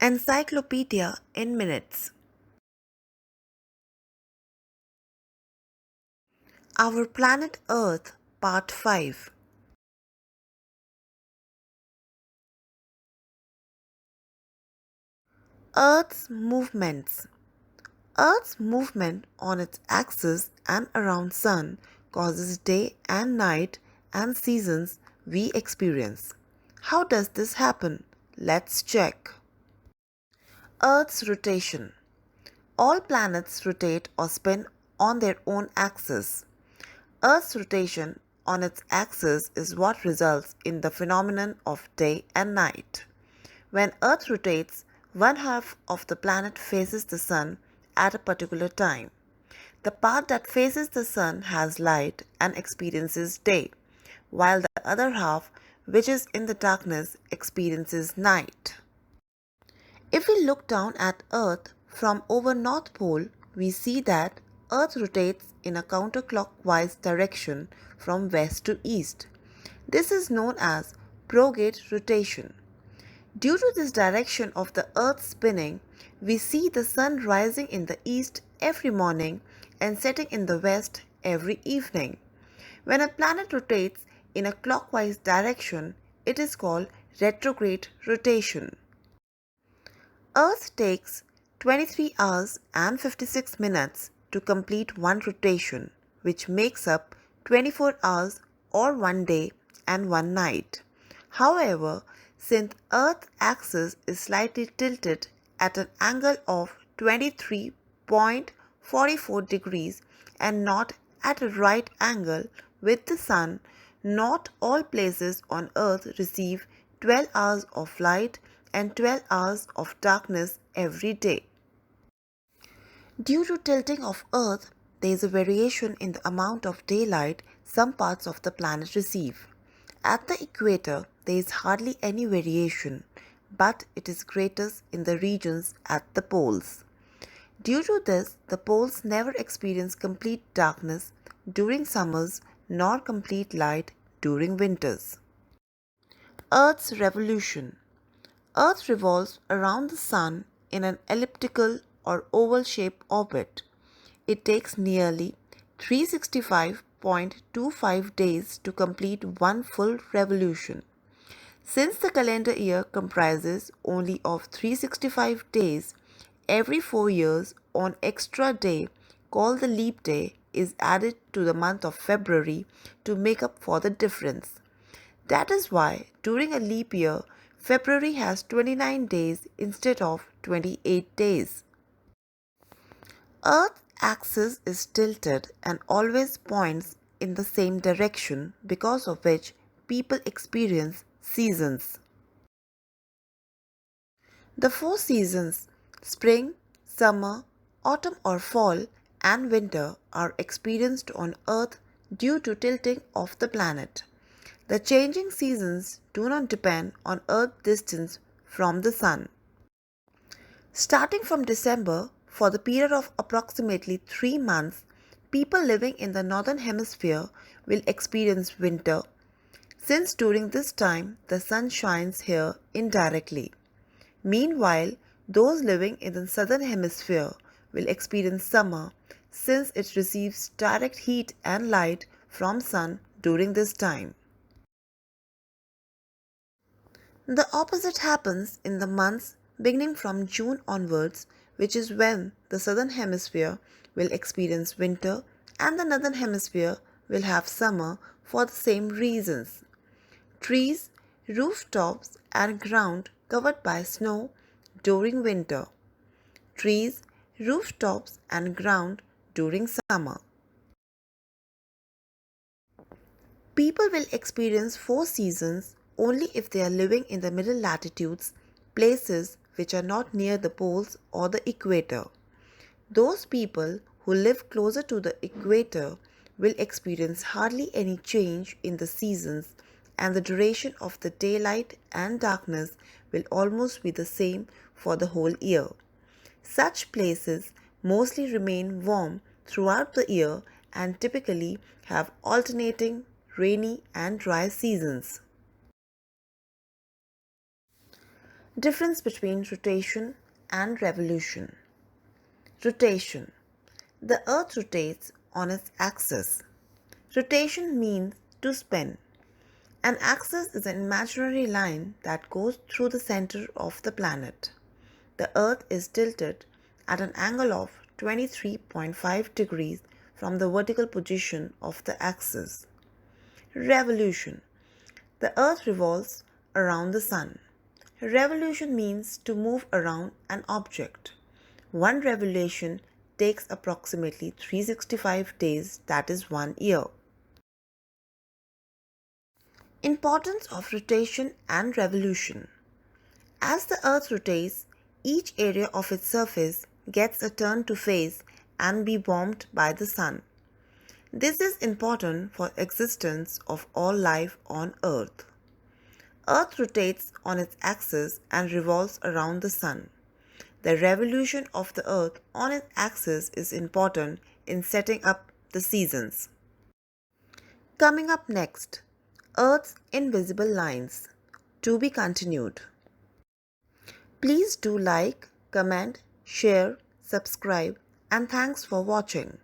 Encyclopedia in minutes. Our Planet Earth, Part 5. Earth's movements. Earth's movement on its axis and around Sun causes day and night and seasons we experience. How does this happen? Let's check. Earth's rotation. All planets rotate or spin on their own axis. Earth's rotation on its axis is what results in the phenomenon of day and night. When Earth rotates, one half of the planet faces the Sun at a particular time. The part that faces the Sun has light and experiences day, while the other half, which is in the darkness, experiences night. If we look down at Earth from over North Pole, we see that Earth rotates in a counterclockwise direction from west to east. This is known as prograde rotation. Due to this direction of the Earth spinning, we see the Sun rising in the east every morning and setting in the west every evening. When a planet rotates in a clockwise direction, it is called retrograde rotation. Earth takes 23 hours and 56 minutes to complete one rotation, which makes up 24 hours or one day and one night. However, since Earth's axis is slightly tilted at an angle of 23.44 degrees and not at a right angle with the Sun, not all places on Earth receive 12 hours of light and 12 hours of darkness every day. Due to tilting of Earth, there is a variation in the amount of daylight some parts of the planet receive. At the equator, there is hardly any variation, but it is greatest in the regions at the poles. Due to this, the poles never experience complete darkness during summers nor complete light during winters. Earth's revolution. Earth revolves around the Sun in an elliptical or oval-shaped orbit. It takes nearly 365.25 days to complete one full revolution. Since the calendar year comprises only of 365 days, every 4 years an extra day called the leap day is added to the month of February to make up for the difference. That is why during a leap year, February has 29 days instead of 28 days. Earth's axis is tilted and always points in the same direction, because of which people experience seasons. The four seasons, spring, summer, autumn or fall, and winter, are experienced on Earth due to tilting of the planet. The changing seasons do not depend on Earth's distance from the Sun. Starting from December, for the period of approximately 3 months, people living in the northern hemisphere will experience winter, since during this time the sun shines here indirectly. Meanwhile, those living in the southern hemisphere will experience summer, since it receives direct heat and light from sun during this time. The opposite happens in the months beginning from June onwards, which is when the southern hemisphere will experience winter and the northern hemisphere will have summer for the same reasons. Trees, rooftops, and ground covered by snow during winter. Trees, rooftops, and ground during summer. People will experience four seasons only if they are living in the middle latitudes, places which are not near the poles or the equator. Those people who live closer to the equator will experience hardly any change in the seasons, and the duration of the daylight and darkness will almost be the same for the whole year. Such places mostly remain warm throughout the year and typically have alternating rainy and dry seasons. Difference between rotation and revolution. Rotation. The earth rotates on its axis. Rotation means to spin. An axis is an imaginary line that goes through the center of the planet. The earth is tilted at an angle of 23.5 degrees from the vertical position of the axis. Revolution. The earth revolves around the sun. Revolution means to move around an object. One revolution takes approximately 365 days, that is 1 year. Importance of rotation and revolution. As the earth rotates, each area of its surface gets a turn to face and be warmed by the sun. This is important for existence of all life on earth. Earth rotates on its axis and revolves around the sun. The revolution of the earth on its axis is important in setting up the seasons. Coming up next, Earth's invisible lines. To be continued. Please do like, comment, share, subscribe, and thanks for watching.